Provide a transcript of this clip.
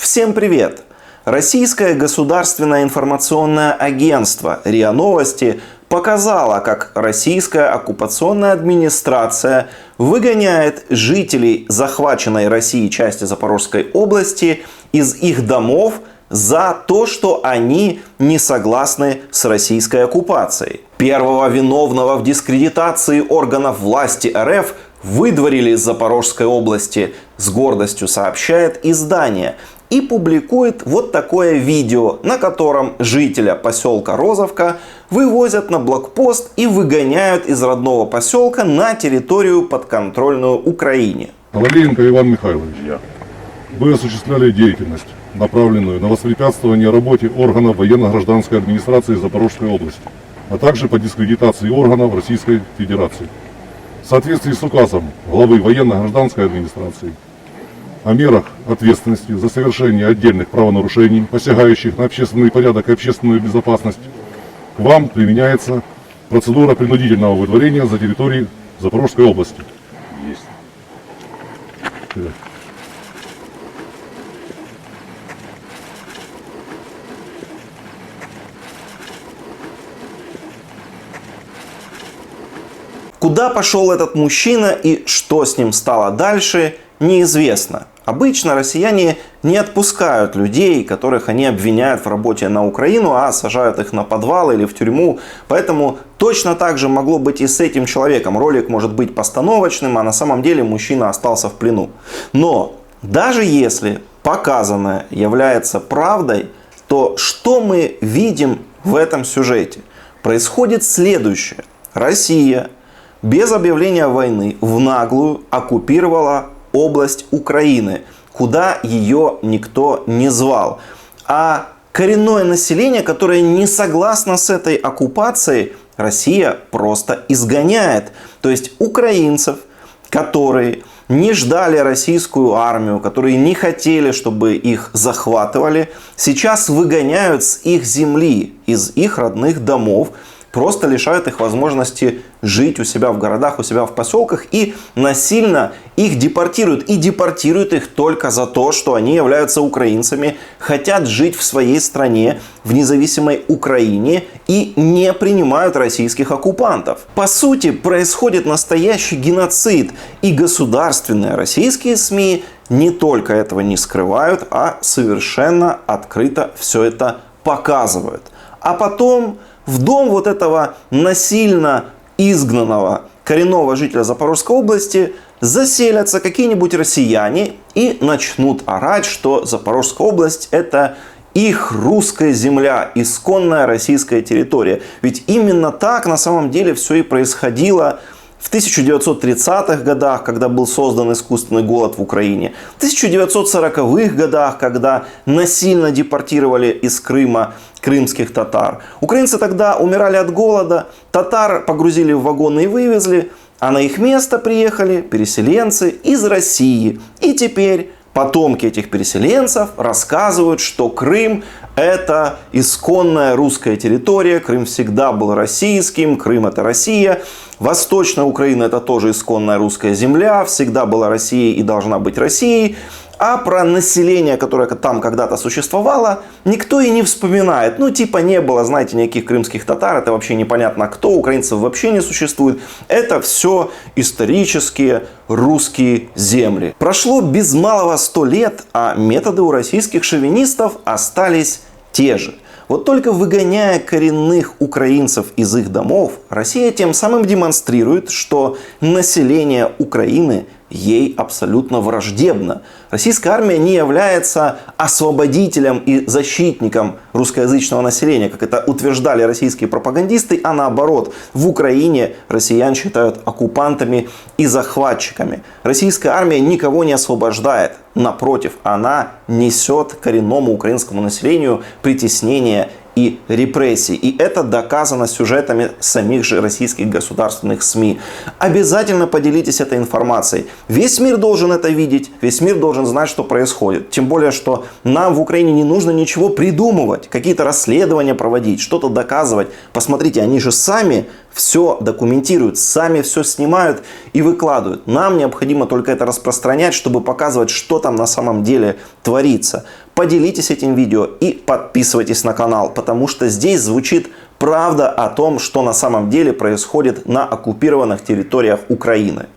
Всем привет! Российское государственное информационное агентство РИА Новости показало, как российская оккупационная администрация выгоняет жителей захваченной Россией части Запорожской области из их домов за то, что они не согласны с российской оккупацией. Первого виновного в дискредитации органов власти РФ выдворили из Запорожской области, с гордостью сообщает издание. И публикует вот такое видео, на котором жителя поселка Розовка вывозят на блокпост и выгоняют из родного поселка на территорию, подконтрольную Украине. Олейник Иван Михайлович, вы осуществляли деятельность, направленную на воспрепятствование работе органов военно-гражданской администрации Запорожской области, а также по дискредитации органов Российской Федерации. В соответствии с указом главы военно-гражданской администрации о мерах ответственности за совершение отдельных правонарушений, посягающих на общественный порядок и общественную безопасность, к вам применяется процедура принудительного выдворения за территорией Запорожской области. Есть. Куда пошел этот мужчина и что с ним стало дальше, неизвестно. Обычно россияне не отпускают людей, которых они обвиняют в работе на Украину, а сажают их на подвал или в тюрьму. Поэтому точно так же могло быть и с этим человеком. Ролик может быть постановочным, а на самом деле мужчина остался в плену. Но даже если показанное является правдой, то что мы видим в этом сюжете? Происходит следующее. Россия без объявления войны в наглую оккупировала область Украины, куда ее никто не звал. А коренное население, которое не согласно с этой оккупацией, Россия просто изгоняет. То есть украинцев, которые не ждали российскую армию, которые не хотели, чтобы их захватывали, сейчас выгоняют с их земли, из их родных домов, просто лишают их возможности жить у себя в городах, у себя в поселках и насильно их депортируют. И депортируют их только за то, что они являются украинцами, хотят жить в своей стране, в независимой Украине и не принимают российских оккупантов. По сути, происходит настоящий геноцид. И государственные российские СМИ не только этого не скрывают, а совершенно открыто все это показывают. А потом в дом вот этого насильно изгнанного коренного жителя Запорожской области заселятся какие-нибудь россияне и начнут орать, что Запорожская область — это их русская земля, исконная российская территория. Ведь именно так на самом деле все и происходило в 1930-х годах, когда был создан искусственный голод в Украине, в 1940-х годах, когда насильно депортировали из Крыма крымских татар. Украинцы тогда умирали от голода, татар погрузили в вагоны и вывезли, а на их место приехали переселенцы из России. И теперь потомки этих переселенцев рассказывают, что Крым — это исконная русская территория, Крым всегда был российским, Крым — это Россия, Восточная Украина — это тоже исконная русская земля, всегда была Россией и должна быть Россией. А про население, которое там когда-то существовало, никто и не вспоминает. Ну, типа не было, знаете, никаких крымских татар, это вообще непонятно кто, украинцев вообще не существует. Это все исторические русские земли. Прошло без малого 100 лет, а методы у российских шовинистов остались те же. Вот только выгоняя коренных украинцев из их домов, Россия тем самым демонстрирует, что население Украины ей абсолютно враждебно. Российская армия не является освободителем и защитником русскоязычного населения, как это утверждали российские пропагандисты, а наоборот, в Украине россиян считают оккупантами и захватчиками. Российская армия никого не освобождает. Напротив, она несет коренному украинскому населению притеснение и репрессий. И это доказано сюжетами самих же российских государственных СМИ. Обязательно поделитесь этой информацией. Весь мир должен это видеть, весь мир должен знать, что происходит. Тем более, что нам в Украине не нужно ничего придумывать, какие-то расследования проводить, что-то доказывать. Посмотрите, они же сами все документируют, сами все снимают и выкладывают. Нам необходимо только это распространять, чтобы показывать, что там на самом деле творится. поделитесь этим видео и подписывайтесь на канал, потому что здесь звучит правда о том, что на самом деле происходит на оккупированных территориях Украины.